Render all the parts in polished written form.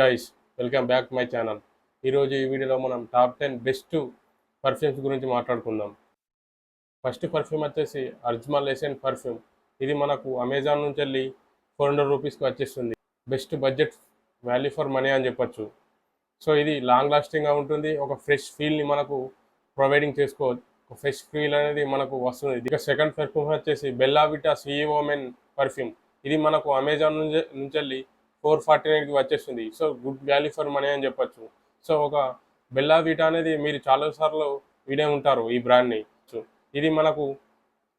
Guys, welcome back to my channel. ఈరోజు ఈ వీడియోలో మనం టాప్ 10 బెస్ట్ పర్ఫ్యూమ్స్ గురించి మాట్లాడుకుందాం. ఫస్ట్ పర్ఫ్యూమ్ వచ్చేసి అర్జ్మల్ ఎసెన్ పర్ఫ్యూమ్. ఇది మనకు అమెజాన్ నుంచి వెళ్ళి 400 రూపీస్కి వచ్చేస్తుంది. Best budget value for money అని చెప్పొచ్చు. సో ఇది లాంగ్ లాస్టింగ్గా ఉంటుంది. ఒక ఫ్రెష్ ఫీల్ని మనకు ప్రొవైడింగ్ చేసుకోవచ్చు. ఒక ఫ్రెష్ ఫీల్ అనేది మనకు వస్తుంది. ఇక సెకండ్ పర్ఫ్యూమ్ వచ్చేసి Bella Vita CEO men perfume. ఇది మనకు అమెజాన్ నుంచి వెళ్ళి 449కి వచ్చేస్తుంది. So good value for money అని చెప్పొచ్చు. సో ఒక బెల్లా విటా అనేది మీరు చాలాసార్లు వినే ఉంటారు ఈ బ్రాండ్ని. సో ఇది మనకు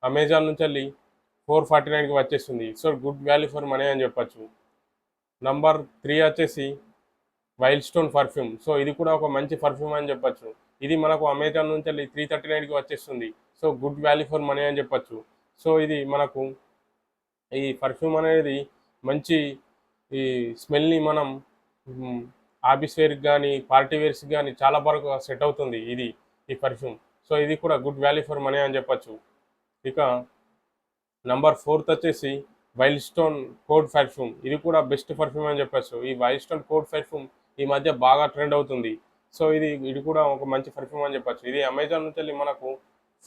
అమెజాన్ నుంచి వెళ్ళి 449కి వచ్చేస్తుంది. So good value for money అని చెప్పొచ్చు. నంబర్ 3 వచ్చేసి వైల్డ్ స్టోన్ పర్ఫ్యూమ్. సో ఇది కూడా ఒక మంచి పర్ఫ్యూమ్ అని చెప్పొచ్చు. ఇది మనకు అమెజాన్ నుంచి వెళ్ళి 339కి వచ్చేస్తుంది. So good value for money అని చెప్పొచ్చు. సో ఇది మనకు ఈ పర్ఫ్యూమ్ అనేది మంచి ఈ స్మెల్ని మనం ఆఫీస్ వేర్కి కానీ పార్టీ వేర్స్కి కానీ చాలా బాగా సెట్ అవుతుంది ఈ పర్ఫ్యూమ్. సో ఇది కూడా గుడ్ వాల్యూ ఫర్ మనీ అని చెప్పొచ్చు. ఇక నంబర్ 4 వచ్చేసి వైల్డ్ స్టోన్ కోడ్ పర్ఫ్యూమ్. ఇది కూడా బెస్ట్ పర్ఫ్యూమ్ అని చెప్పొచ్చు. ఈ వైల్డ్ స్టోన్ కోడ్ పర్ఫ్యూమ్ ఈ మధ్య బాగా ట్రెండ్ అవుతుంది. సో ఇది కూడా ఒక మంచి పర్ఫ్యూమ్ అని చెప్పొచ్చు. ఇది అమెజాన్ నుంచి వెళ్ళి మనకు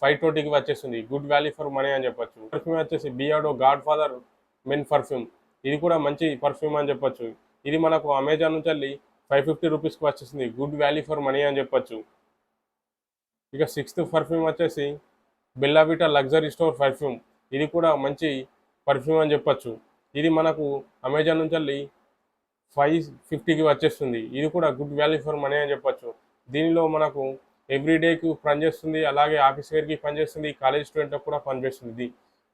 520కి వచ్చేస్తుంది. గుడ్ వాల్యూ ఫర్ మనీ అని చెప్పొచ్చు. పర్ఫ్యూమ్ వచ్చేసి Beardo God father men perfume. ఇది కూడా మంచి పర్ఫ్యూమ్ అని చెప్పొచ్చు. ఇది మనకు అమెజాన్ నుంచి వెళ్ళి 550 రూపీస్కి వచ్చేస్తుంది. గుడ్ వాల్యూ ఫర్ మనీ అని చెప్పొచ్చు. ఇక సిక్స్త్ పర్ఫ్యూమ్ వచ్చేసి Bella Vita luxury store perfume. ఇది కూడా మంచి పర్ఫ్యూమ్ అని చెప్పొచ్చు. ఇది మనకు అమెజాన్ నుంచి వెళ్ళి 550కి వచ్చేస్తుంది. ఇది కూడా గుడ్ వాల్యూ ఫర్ మనీ అని చెప్పొచ్చు. దీనిలో మనకు ఎవ్రీడేకి పనిచేస్తుంది, అలాగే ఆఫీస్ వేర్కి పనిచేస్తుంది, కాలేజ్ స్టూడెంట్లకు కూడా పనిచేస్తుంది.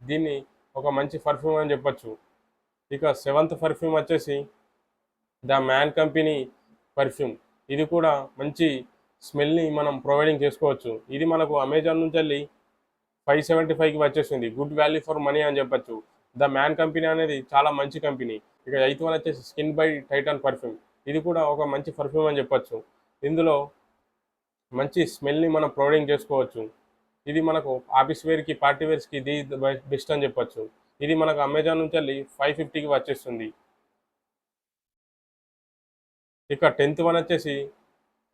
దీన్ని ఒక మంచి పర్ఫ్యూమ్ అని చెప్పొచ్చు. ఇక సెవెంత్ పర్ఫ్యూమ్ వచ్చేసి ద మ్యాన్ కంపెనీ పర్ఫ్యూమ్. ఇది కూడా మంచి స్మెల్ని మనం ప్రొవైడింగ్ చేసుకోవచ్చు. ఇది మనకు అమెజాన్ నుంచి వెళ్ళి 575కి వచ్చేస్తుంది. గుడ్ వాల్యూ ఫర్ మనీ అని చెప్పొచ్చు. ద మ్యాన్ కంపెనీ అనేది చాలా మంచి కంపెనీ. ఇక ఎయిత్ వన్ వచ్చేసి స్కిన్ బై టైటాన్ పర్ఫ్యూమ్. ఇది కూడా ఒక మంచి పర్ఫ్యూమ్ అని చెప్పొచ్చు. ఇందులో మంచి స్మెల్ని మనం ప్రొవైడింగ్ చేసుకోవచ్చు. ఇది మనకు ఆఫీస్ వేర్కి పార్టీ వేర్స్కి ఇది బెస్ట్ అని చెప్పొచ్చు. ఇది మనకు అమెజాన్ నుంచి వెళ్ళి 550కి వచ్చేస్తుంది. ఇక 10th వన్ వచ్చేసి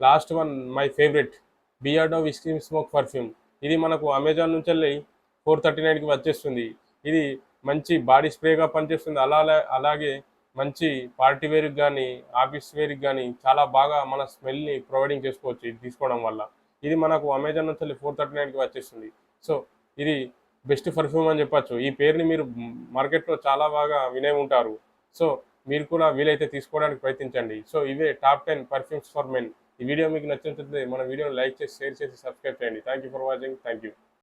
last one my favourite Beardo whisky smoke perfume. ఇది మనకు అమెజాన్ నుంచి వెళ్ళి 439కి వచ్చేస్తుంది. ఇది మంచి బాడీ స్ప్రేగా పనిచేస్తుంది. అలాగే మంచి పార్టీ వేర్కి కానీ ఆఫీస్ వేర్కి కానీ చాలా బాగా మన స్మెల్ని ప్రొవైడింగ్ చేసుకోవచ్చు ఇది తీసుకోవడం వల్ల. ఇది మనకు అమెజాన్ నుంచి వెళ్ళి 439కి వచ్చేస్తుంది. సో ఇది బెస్ట్ పర్ఫ్యూమ్ అని చెప్పొచ్చు. ఈ పేరుని మీరు మార్కెట్లో చాలా బాగా వినే ఉంటారు. సో మీరు కూడా వీలైతే తీసుకోవడానికి ప్రయత్నించండి. సో ఇవే టాప్ 10 పర్ఫ్యూమ్స్ ఫర్ మెన్. ఈ వీడియో మీకు నచ్చినట్లయితే మన వీడియోని లైక్ చేసి, షేర్ చేసి, సబ్స్క్రైబ్ చేయండి. Thank you for watching. Thank you.